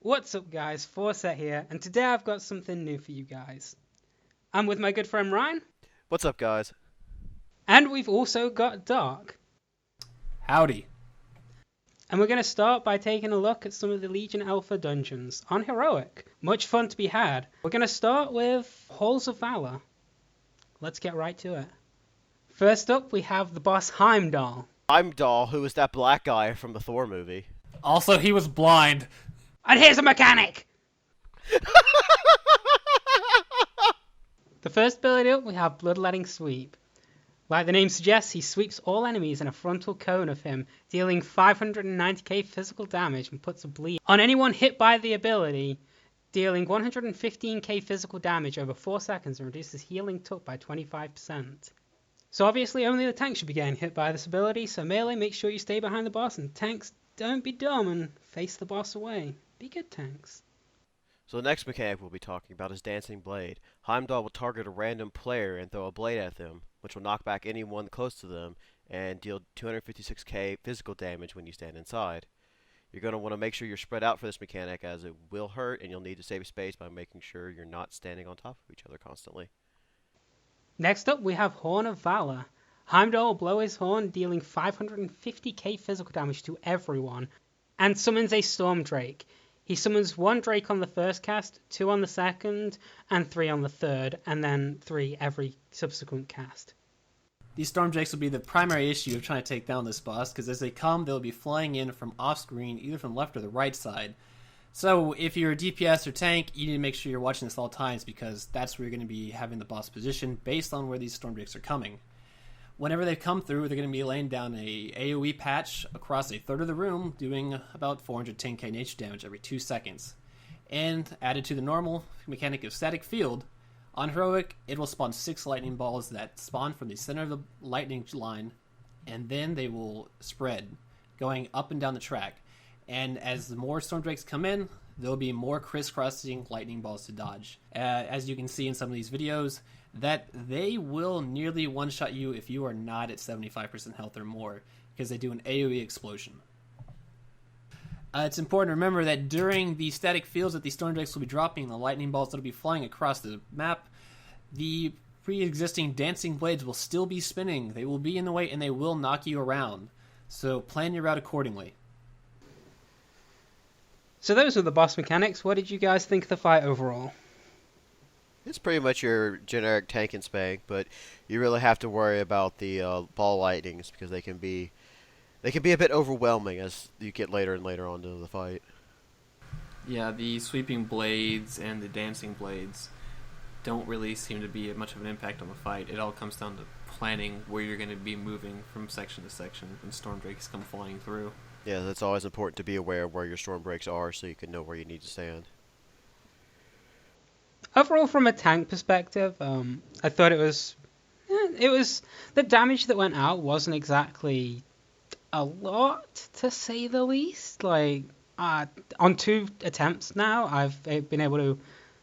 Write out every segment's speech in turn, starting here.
What's up guys, Forset here, and today I've got something new for you guys. I'm with my good friend Ryan, What's up, guys? and we've also got Dark. Howdy. And we're going to start by taking a look at some of the Legion Alpha dungeons on Heroic. Much fun to be had. We're going to start with Halls of Valor. Let's get right to it. First up, we have the boss Heimdall. Heimdall, who was that black guy from the Thor movie. Also, he was blind. And here's a mechanic! The first ability up, we have Bloodletting Sweep. Like the name suggests, he sweeps all enemies in a frontal cone of him, dealing 590k physical damage and puts a bleed on anyone hit by the ability, dealing 115k physical damage over 4 seconds and reduces healing took by 25%. So obviously only the tanks should be getting hit by this ability, so melee, make sure you stay behind the boss, and tanks, don't be dumb and face the boss away. Be good tanks. So the next mechanic we'll be talking about is Dancing Blade. Heimdall will target a random player and throw a blade at them, which will knock back anyone close to them and deal 256k physical damage when you stand inside. You're going to want to make sure you're spread out for this mechanic, as it will hurt and you'll need to save space by making sure you're not standing on top of each other constantly. Next up, we have Horn of Valor. Heimdall will blow his horn, dealing 550k physical damage to everyone, and summons a Storm Drake. He summons 1 Drake on the first cast, 2 on the second, and 3 on the third, and then 3 every subsequent cast. These Storm Drakes will be the primary issue of trying to take down this boss, because as they come, they'll be flying in from off-screen, either from left or the right side. So if you're a DPS or tank, you need to make sure you're watching this at all times, because that's where you're going to be having the boss position based on where these Storm Drakes are coming. Whenever they come through, they're going to be laying down a AoE patch across a third of the room, doing about 410k nature damage every 2 seconds. And added to the normal mechanic of Static Field, on Heroic, it will spawn 6 lightning balls that spawn from the center of the lightning line, and then they will spread, going up and down the track. And as the more Storm Drakes come in, there'll be more crisscrossing lightning balls to dodge. As you can see in some of these videos, that they will nearly one-shot you if you are not at 75% health or more, because they do an AoE explosion. It's important to remember that during the static fields that these Storm Drakes will be dropping, the lightning balls that will be flying across the map, the pre-existing dancing blades will still be spinning. They will be in the way and they will knock you around. So plan your route accordingly. So those were the boss mechanics. What did you guys think of the fight overall? It's pretty much your generic tank and spank, but you really have to worry about the ball lightnings, because they can be a bit overwhelming as you get later and later on into the fight. Yeah, the sweeping blades and the dancing blades don't really seem to be much of an impact on the fight. It all comes down to planning where you're going to be moving from section to section when Storm Drakes come flying through. Yeah, that's always important to be aware of where your storm breaks are, so you can know where you need to stand. Overall, from a tank perspective, I thought it was the damage that went out wasn't exactly a lot, to say the least. Like, on 2 attempts now, I've been able to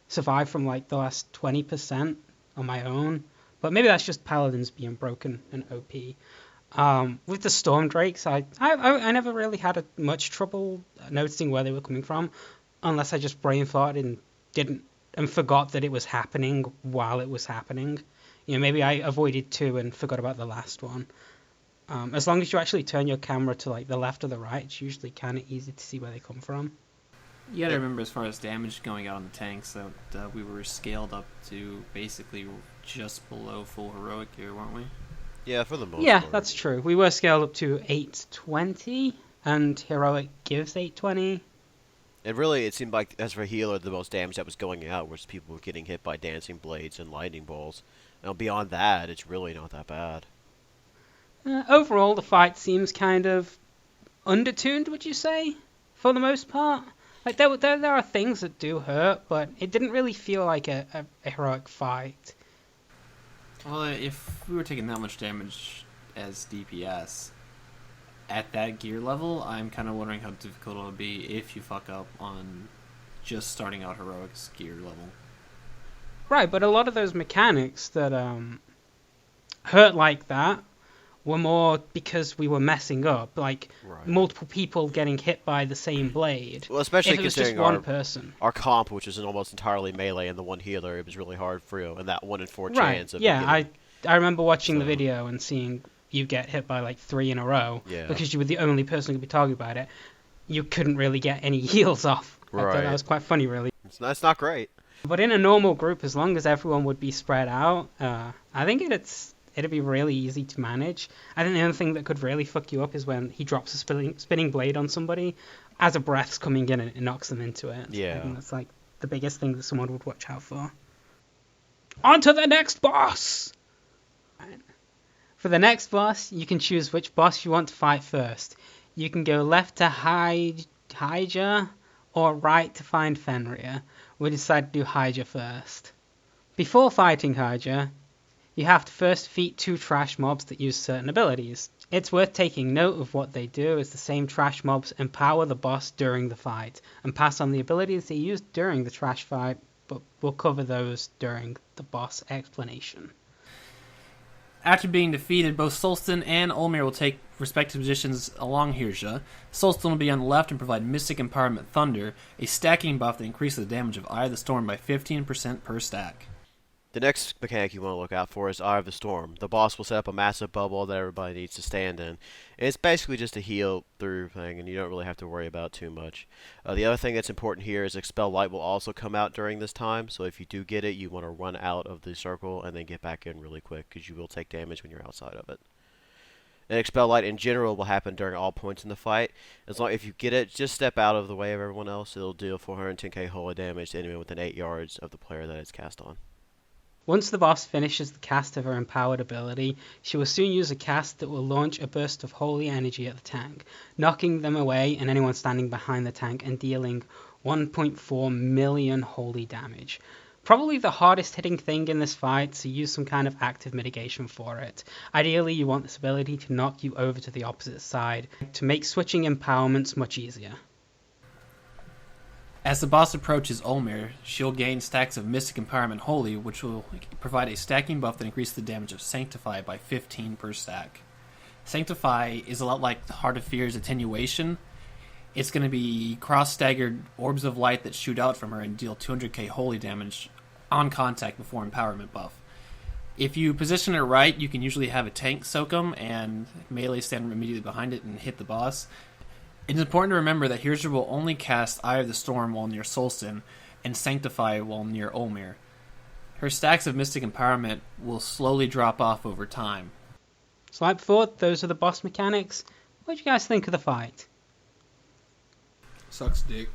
survive from like the last 20% on my own. But maybe that's just paladins being broken and OP. With the Storm Drakes, I never really had much trouble noticing where they were coming from, unless I just brain farted and forgot that it was happening while it was happening. You know, maybe I avoided 2 and forgot about the last one. As long as you actually turn your camera to like the left or the right, it's usually kind of easy to see where they come from. You gotta remember, as far as damage going out on the tanks, that we were scaled up to basically just below full heroic here, weren't we? Yeah, for the most Yeah, part. that's true. We were scaled up to 820, and heroic gives 820. And really, it seemed like, as for healer, the most damage that was going out was people getting hit by dancing blades and lightning balls. Now, beyond that, it's really not that bad. Overall, the fight seems kind of undertuned, would you say, for the most part? Like, there are things that do hurt, but it didn't really feel like a heroic fight. Well, if we were taking that much damage as DPS at that gear level, I'm kind of wondering how difficult it'll be if you fuck up on just starting out heroic's gear level. Right, but a lot of those mechanics that hurt like that were more because we were messing up, like Right. multiple people getting hit by the same blade. Well, especially If it was just considering one person. our comp, which is an almost entirely melee and the one healer, it was really hard for you, and that 1 in 4 Right, chance of yeah, getting... I remember watching the So- video and seeing you get hit by like 3 in a row Yeah. because you were the only person who could be targeted by it. You couldn't really get any heals off. I thought Right. that was quite funny, really. It's not great. But in a normal group, as long as everyone would be spread out, I think it'd be really easy to manage. I think the only thing that could really fuck you up is when he drops a spinning blade on somebody as a breath's coming in and it knocks them into it. Yeah. I think that's like the biggest thing that someone would watch out for. On to the next boss! Right. For the next boss, you can choose which boss you want to fight first. You can go left to Hyja or right to find Fenrir. We decided to do Hyja first. Before fighting Hyja, you have to first defeat 2 trash mobs that use certain abilities. It's worth taking note of what they do, as the same trash mobs empower the boss during the fight, and pass on the abilities they used during the trash fight, but we'll cover those during the boss explanation. After being defeated, both Solstin and Olmir will take respective positions along Hirsha. Solstin will be on the left and provide Mystic Empowerment Thunder, a stacking buff that increases the damage of Eye of the Storm by 15% per stack. The next mechanic you want to look out for is Eye of the Storm. The boss will set up a massive bubble that everybody needs to stand in. And it's basically just a heal through thing, and you don't really have to worry about it too much. The other thing that's important here is Expel Light will also come out during this time, so if you do get it, you want to run out of the circle and then get back in really quick, because you will take damage when you're outside of it. And Expel Light in general will happen during all points in the fight. If you get it, just step out of the way of everyone else. It'll deal 410k holy damage to anyone within 8 yards of the player that it's cast on. Once the boss finishes the cast of her empowered ability, she will soon use a cast that will launch a burst of holy energy at the tank, knocking them away and anyone standing behind the tank and dealing 1.4 million holy damage. Probably the hardest hitting thing in this fight, so use some kind of active mitigation for it. Ideally, you want this ability to knock you over to the opposite side, to make switching empowerments much easier. As the boss approaches Olmir, she'll gain stacks of Mystic Empowerment Holy, which will provide a stacking buff that increases the damage of Sanctify by 15 per stack. Sanctify is a lot like the Heart of Fear's Attenuation. It's going to be cross-staggered orbs of light that shoot out from her and deal 200k holy damage on contact before empowerment buff. If you position it right, you can usually have a tank soak them and melee stand immediately behind it and hit the boss. It's important to remember that Hirsha will only cast Eye of the Storm while near Solstin, and Sanctify while near Olmir. Her stacks of Mystic Empowerment will slowly drop off over time. So like before, those are the boss mechanics. What do you guys think of the fight? Sucks dick.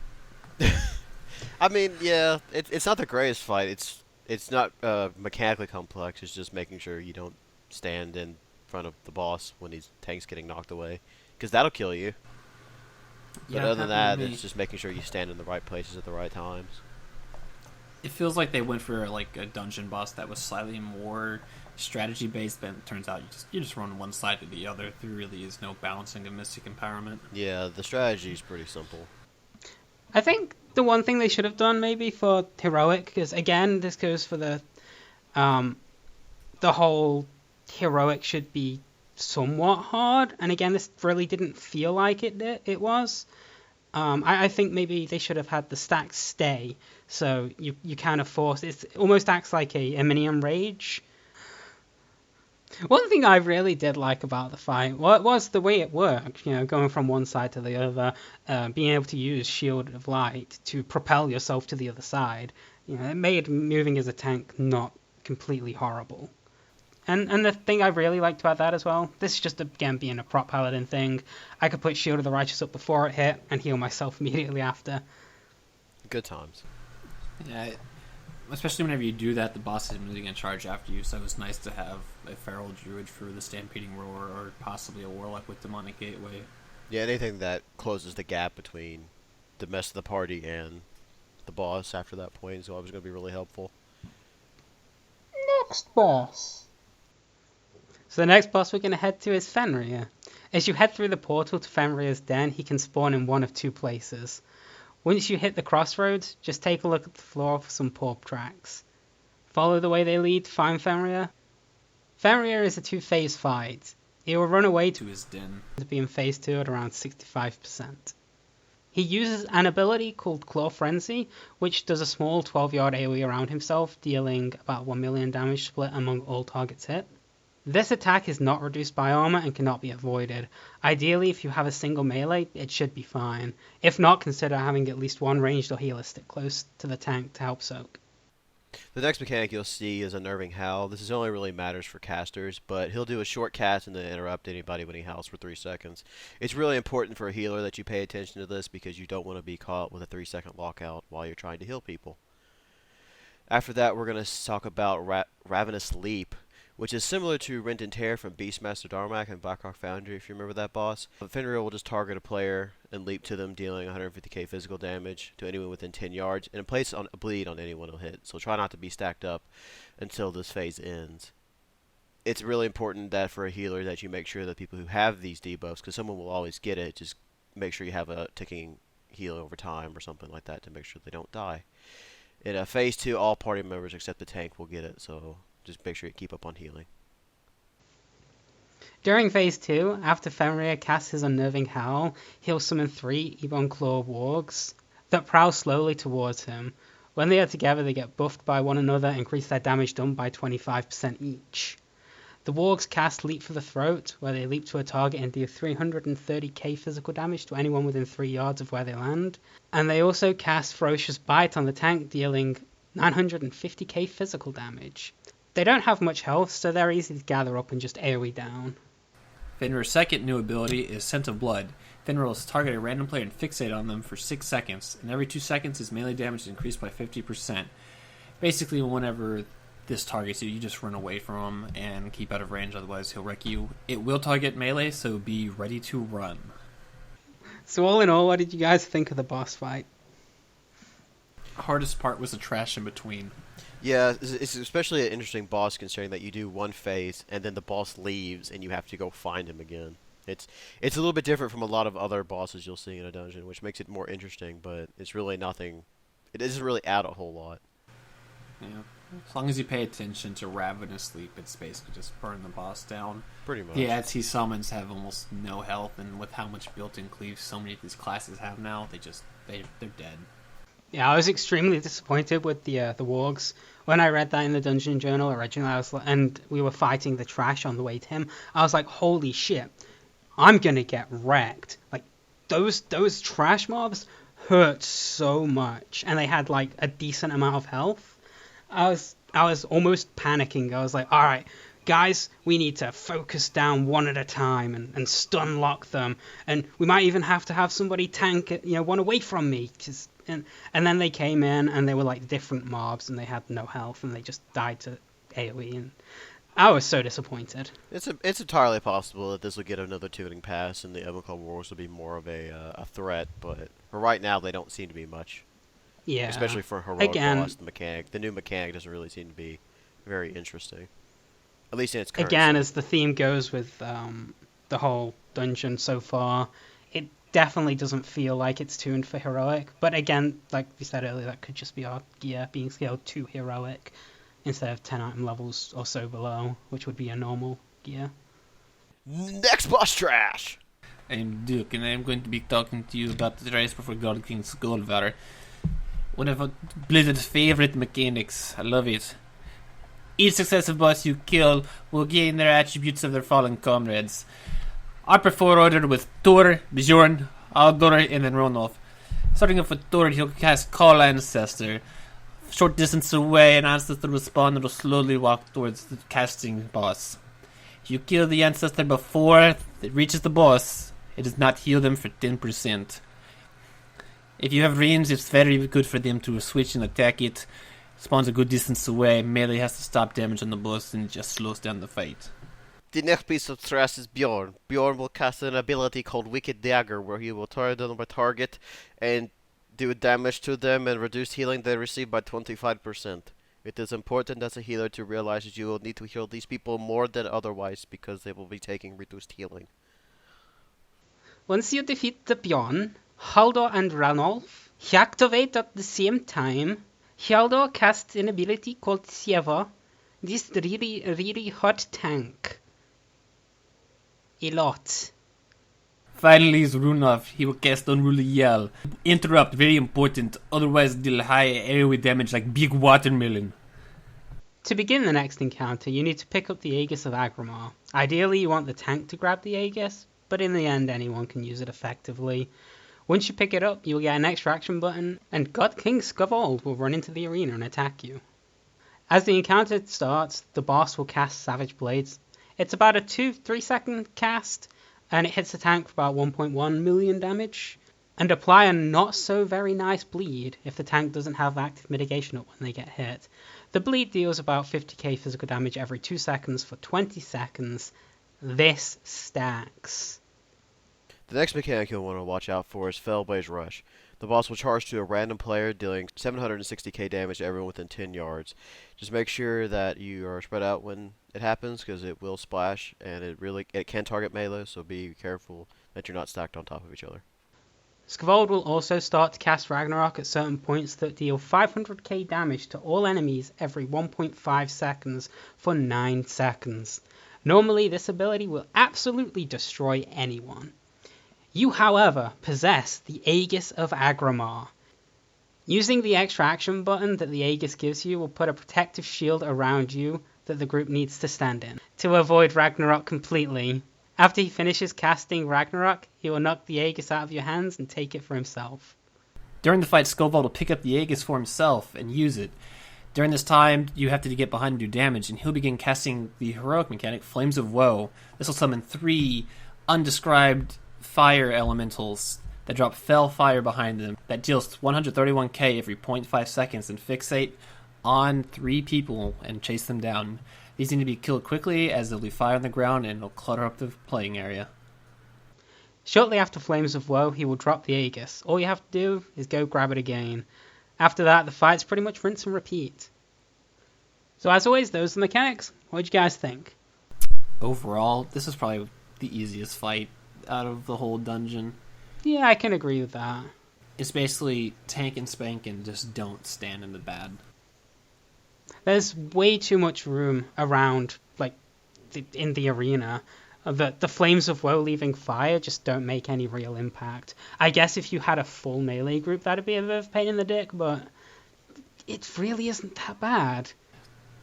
I mean, yeah, it's not the greatest fight. It's not mechanically complex. It's just making sure you don't stand in front of the boss when his tank's getting knocked away, because that'll kill you. But other than that, it's just making sure you stand in the right places at the right times. It feels like they went for like a dungeon boss that was slightly more strategy based, but it turns out you just run one side to the other. There really is no balancing of Mystic Empowerment. Yeah, the strategy is pretty simple. I think the one thing they should have done maybe for Heroic, because again, this goes for the whole Heroic should be somewhat hard, and again, this really didn't feel like it was. I think maybe they should have had the stacks stay, so you kind of force it almost acts like a minion rage. One thing I really did like about the fight was the way it worked, going from one side to the other, being able to use Shield of Light to propel yourself to the other side. It made moving as a tank not completely horrible. And the thing I really liked about that as well, this is just, again, being a prop paladin thing. I could put Shield of the Righteous up before it hit and heal myself immediately after. Good times. Yeah, especially whenever you do that, the boss is immediately going to charge after you, so it's nice to have a Feral Druid for the Stampeding Roar, or possibly a Warlock with Demonic Gateway. Yeah, anything that closes the gap between the rest of the party and the boss after that point is always going to be really helpful. Next boss. So the next boss we're going to head to is Fenrir. As you head through the portal to Fenrir's den, he can spawn in one of 2 places. Once you hit the crossroads, just take a look at the floor for some pulp tracks. Follow the way they lead to find Fenrir. Fenrir is a 2-phase fight. He will run away To his den. to be in phase 2 at around 65%. He uses an ability called Claw Frenzy, which does a small 12-yard AoE around himself, dealing about 1 million damage split among all targets hit. This attack is not reduced by armor and cannot be avoided. Ideally, if you have a single melee, it should be fine. If not, consider having at least one ranged or healer stick close to the tank to help soak. The next mechanic you'll see is Unnerving Howl. This is only really matters for casters, but he'll do a short cast and then interrupt anybody when he howls for 3 seconds. It's really important for a healer that you pay attention to this because you don't want to be caught with a 3-second lockout while you're trying to heal people. After that, we're going to talk about Ravenous Leap, which is similar to Rent and Tear from Beastmaster Darmak and Blackrock Foundry, if you remember that boss. Fenrir will just target a player and leap to them, dealing 150k physical damage to anyone within 10 yards, and place on a bleed on anyone who'll hit, so try not to be stacked up until this phase ends. It's really important that for a healer that you make sure that people who have these debuffs, because someone will always get it, just make sure you have a ticking heal over time or something like that to make sure they don't die. In phase 2, all party members except the tank will get it, so just make sure you keep up on healing. During phase 2, after Fenrir casts his Unnerving Howl, he'll summon 3 Ebon Claw wargs that prowl slowly towards him. When they are together, they get buffed by one another and increase their damage done by 25% each. The wargs cast Leap for the Throat, where they leap to a target and deal 330k physical damage to anyone within 3 yards of where they land. And they also cast Ferocious Bite on the tank, dealing 950k physical damage. They don't have much health, so they're easy to gather up and just AoE down. Fenrir's second new ability is Scent of Blood. Fenrir will target a random player and fixate on them for 6 seconds, and every 2 seconds his melee damage is increased by 50%. Basically, whenever this targets you, you just run away from him and keep out of range, otherwise he'll wreck you. It will target melee, so be ready to run. So all in all, what did you guys think of the boss fight? Hardest part was the trash in between. Yeah, it's especially an interesting boss considering that you do one phase and then the boss leaves and you have to go find him again. It's a little bit different from a lot of other bosses you'll see in a dungeon, which makes it more interesting, but it's really nothing. It doesn't really add a whole lot. Yeah. As long as you pay attention to Ravenous Leap, it's basically just burn the boss down. Pretty much. The ads he summons have almost no health, and with how much built-in cleave so many of these classes have now, they're dead. Yeah, I was extremely disappointed with the wargs. When I read that in the Dungeon Journal originally, and we were fighting the trash on the way to him, I was like, holy shit, I'm gonna get wrecked. Like, those trash mobs hurt so much, and they had like a decent amount of health. I was almost panicking. I was like, all right, guys, we need to focus down one at a time and stun lock them, and we might even have to have somebody tank one away from me. And then they came in and they were like different mobs and they had no health and they just died to AoE, and I was so disappointed. It's entirely possible that this will get another tuning pass and the Evocal Wars will be more of a threat, but for right now they don't seem to be much. Yeah. Especially for Heroic Again, boss, the mechanic. The new mechanic doesn't really seem to be very interesting. At least in its current again, state. as the theme goes with the whole dungeon so far, it definitely doesn't feel like it's tuned for Heroic. But again, like we said earlier, that could just be our gear being scaled to Heroic instead of 10 item levels or so below, which would be a normal gear. Next boss trash! I'm Duke, and I'm going to be talking to you about the race before God King's Gold Valor. One of Blizzard's favorite mechanics. I love it. Each successive boss you kill will gain their attributes of their fallen comrades. I prefer order with Thor, Bjorn, Aldor, and then Ronolf. Starting off with Thor, he'll cast Call Ancestor. Short distance away, an ancestor will spawn and will slowly walk towards the casting boss. If you kill the ancestor before it reaches the boss, it does not heal them for 10%. If you have range, it's very good for them to switch and attack it. Spawns a good distance away, melee has to stop damage on the boss and it just slows down the fight. The next piece of trash is Bjorn. Bjorn will cast an ability called Wicked Dagger, where he will target them by target and do damage to them and reduce healing they receive by 25%. It is important as a healer to realize that you will need to heal these people more than otherwise because they will be taking reduced healing. Once you defeat the Bjorn, Haldor and Ranulf activate at the same time. Haldor casts an ability called Sieva. This really hot tank. A lot. Finally is Runov. He will cast Unruly Yell. Interrupt, very important. Otherwise deal high airway damage like big watermelon. To begin the next encounter, you need to pick up the Aegis of Agramar. Ideally, you want the tank to grab the Aegis, but in the end, anyone can use it effectively. Once you pick it up, you'll get an extra action button, and God King Scovold will run into the arena and attack you. As the encounter starts, the boss will cast Savage Blades. It's about a 2-3 second cast, and it hits the tank for about 1.1 million damage, and apply a not so very nice bleed if the tank doesn't have active mitigation up when they get hit. The bleed deals about 50k physical damage every 2 seconds for 20 seconds. This stacks. The next mechanic you'll want to watch out for is Fellblaze Rush. The boss will charge to a random player, dealing 760k damage to everyone within 10 yards. Just make sure that you are spread out when it happens, because it will splash, and it can target melee, so be careful that you're not stacked on top of each other. Scovold will also start to cast Ragnarok at certain points that deal 500k damage to all enemies every 1.5 seconds for 9 seconds. Normally, this ability will absolutely destroy anyone. You, however, possess the Aegis of Agramar. Using the extra action button that the Aegis gives you will put a protective shield around you that the group needs to stand in to avoid Ragnarok completely. After he finishes casting Ragnarok, he will knock the Aegis out of your hands and take it for himself. During the fight, Scovold will pick up the Aegis for himself and use it. During this time, you have to get behind and do damage, and he'll begin casting the heroic mechanic, Flames of Woe. This will summon 3 undescribed fire elementals that drop fell fire behind them that deals 131k every 0.5 seconds and fixate on 3 people and chase them down. These need to be killed quickly, as they'll be fire on the ground and it'll clutter up the playing area. Shortly after Flames of Woe, he will drop the Aegis. All you have to do is go grab it again. After that, the fight's pretty much rinse and repeat. So as always, those are the mechanics. What did you guys think? Overall, this is probably the easiest fight out of the whole dungeon. Yeah, I can agree with that. It's basically tank and spank and just don't stand in the bad. There's way too much room around, in the arena. The Flames of Woe leaving fire just don't make any real impact. I guess if you had a full melee group, that'd be a bit of a pain in the dick, but it really isn't that bad.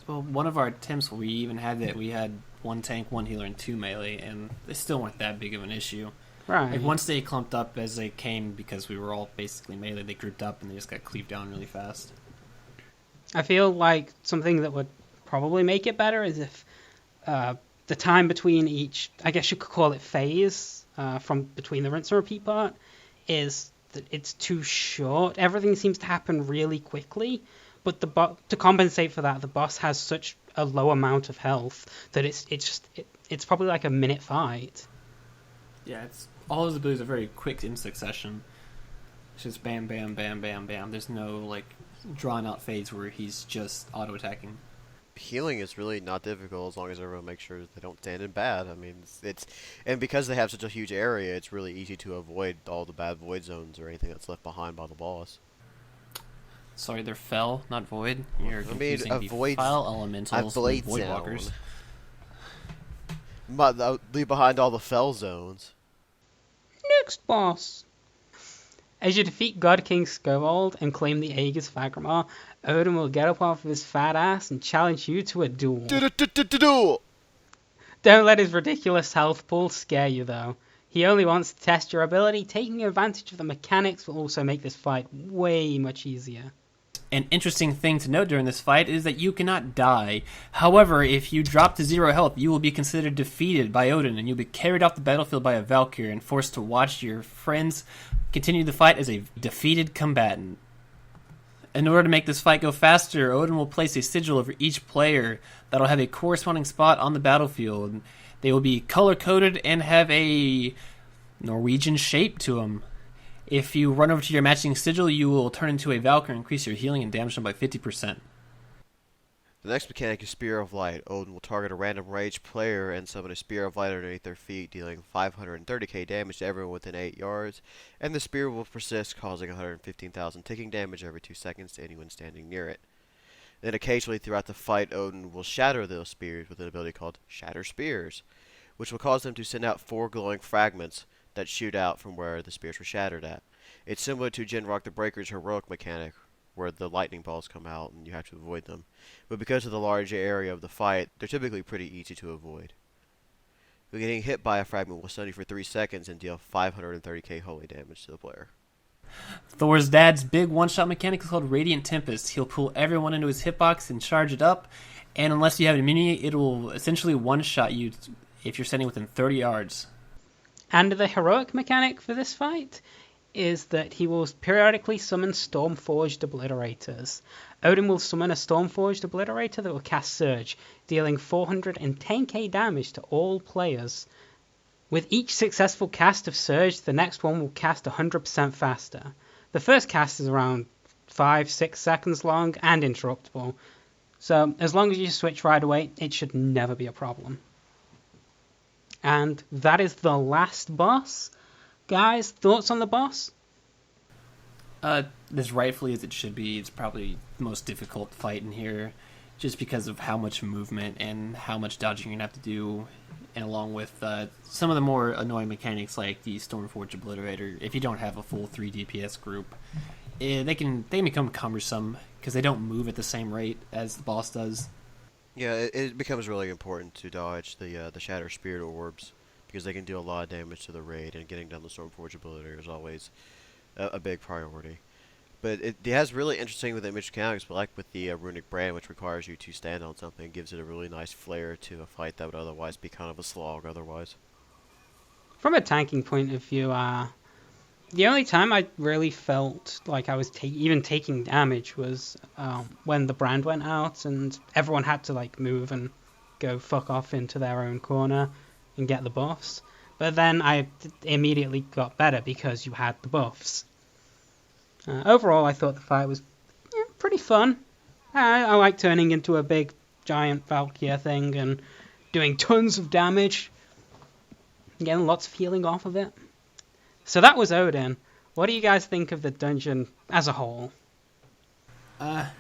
Well, one of our attempts where we even had that, we had 1 tank, 1 healer, and 2 melee, and they still weren't that big of an issue. Right. Like, once they clumped up as they came, because we were all basically melee, they grouped up and they just got cleaved down really fast. I feel like something that would probably make it better is if the time between each, I guess you could call it phase, from between the rinse and repeat part, is that it's too short. Everything seems to happen really quickly, but to compensate for that, the boss has such a low amount of health that it's probably like a minute fight. Yeah, it's all his abilities are very quick in succession. It's just bam, bam, bam, bam, bam. There's no drawn out phase where he's just auto attacking. Healing is really not difficult as long as everyone makes sure they don't stand in bad. I mean, and because they have such a huge area, it's really easy to avoid all the bad void zones or anything that's left behind by the boss. Sorry, they're fell, not void. You're confusing a the void, file elementals with void walkers. Leave behind all the fell zones. Next boss. As you defeat God King Scovold and claim the Aegis of Agramar, Odin will get up off of his fat ass and challenge you to a duel. Duel! Don't let his ridiculous health pool scare you, though. He only wants to test your ability. Taking advantage of the mechanics will also make this fight way much easier. An interesting thing to note during this fight is that you cannot die. However, if you drop to 0 health, you will be considered defeated by Odin, and you'll be carried off the battlefield by a Valkyrie and forced to watch your friends continue the fight as a defeated combatant. In order to make this fight go faster, Odin will place a sigil over each player that will have a corresponding spot on the battlefield. They will be color-coded and have a Norwegian shape to them. If you run over to your matching sigil, you will turn into a Valkyrie and increase your healing and damage by 50%. The next mechanic is Spear of Light. Odin will target a random ranged player and summon a Spear of Light underneath their feet, dealing 530k damage to everyone within 8 yards, and the spear will persist, causing 115,000 ticking damage every 2 seconds to anyone standing near it. Then occasionally throughout the fight, Odin will shatter those spears with an ability called Shatter Spears. which will cause them to send out 4 glowing fragments that shoot out from where the spears were shattered at. It's similar to Genrock the Breaker's heroic mechanic, where the lightning balls come out and you have to avoid them. But because of the large area of the fight, they're typically pretty easy to avoid. But getting hit by a fragment will stun you for 3 seconds and deal 530k holy damage to the player. Thor's dad's big one-shot mechanic is called Radiant Tempest. He'll pull everyone into his hitbox and charge it up, and unless you have an immunity, it will essentially one-shot you if you're standing within 30 yards. And the heroic mechanic for this fight is that he will periodically summon Stormforged Obliterators. Odin will summon a Stormforged Obliterator that will cast Surge, dealing 410k damage to all players. With each successful cast of Surge, the next one will cast 100% faster. The first cast is around 5-6 seconds long and interruptible, so as long as you switch right away, it should never be a problem. And that is the last boss. Guys, thoughts on the boss? As rightfully as it should be, it's probably the most difficult fight in here, just because of how much movement and how much dodging you're going to have to do, and along with some of the more annoying mechanics like the Stormforged Obliterator. If you don't have a full 3 DPS group, they can become cumbersome, because they don't move at the same rate as the boss does. Yeah, it becomes really important to dodge the Shatter Spirit Orbs, because they can deal a lot of damage to the raid, and getting down the Stormforged Obliterator is always a big priority. But it has really interesting with image mechanics, but like with the Runic Brand, which requires you to stand on something, gives it a really nice flair to a fight that would otherwise be kind of a slog otherwise. From a tanking point of view, the only time I really felt like I was even taking damage was when the brand went out and everyone had to like move and go fuck off into their own corner and get the buffs. But then I immediately got better because you had the buffs. Overall, I thought the fight was pretty fun. I like turning into a big giant Valkyr thing and doing tons of damage, getting lots of healing off of it. So that was Odin. What do you guys think of the dungeon as a whole? I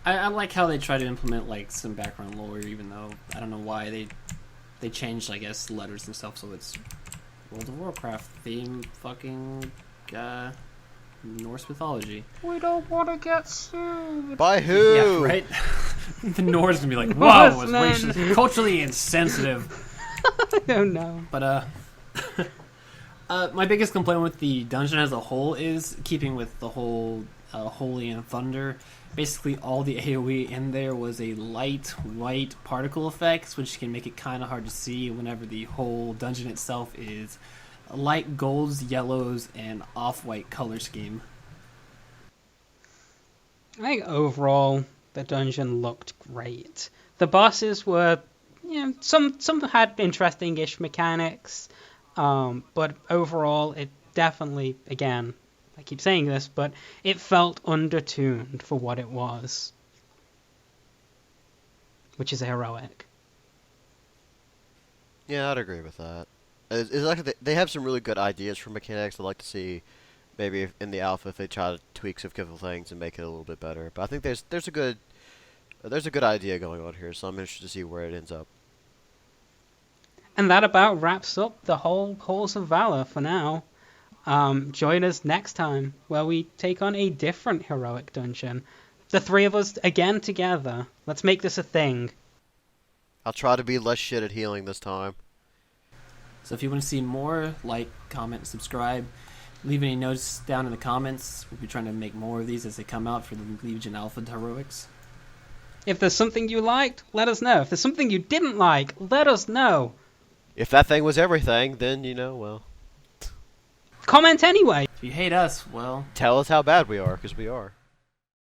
like how they try to implement like some background lore, even though I don't know why they changed, I guess, letters and stuff, so it's World of Warcraft theme fucking Norse mythology. We don't want to get sued. By who? Yeah, right? The Norse gonna be like, wow, it was Norsemen. racist, culturally insensitive. I don't know. But my biggest complaint with the dungeon as a whole is keeping with the whole Holy and Thunder. Basically, all the AoE in there was a light white particle effects, which can make it kind of hard to see whenever the whole dungeon itself is light golds, yellows, and off-white color scheme. I think overall the dungeon looked great. The bosses were, some had interesting-ish mechanics, but overall it definitely, again, I keep saying this, but it felt undertuned for what it was, which is heroic. Yeah, I'd agree with that. It's like they have some really good ideas for mechanics. I'd like to see maybe in the alpha if they try to tweak some couple things and make it a little bit better. But I think there's a good idea going on here, so I'm interested to see where it ends up. And that about wraps up the whole Halls of Valor for now. Join us next time where we take on a different heroic dungeon. The 3 of us again together. Let's make this a thing. I'll try to be less shit at healing this time. So if you want to see more, like, comment, subscribe. Leave any notes down in the comments. We'll be trying to make more of these as they come out for the Legion Alpha Heroics. If there's something you liked, let us know. If there's something you didn't like, let us know. If that thing was everything, then, well... Comment anyway. If you hate us, well... Tell us how bad we are, because we are.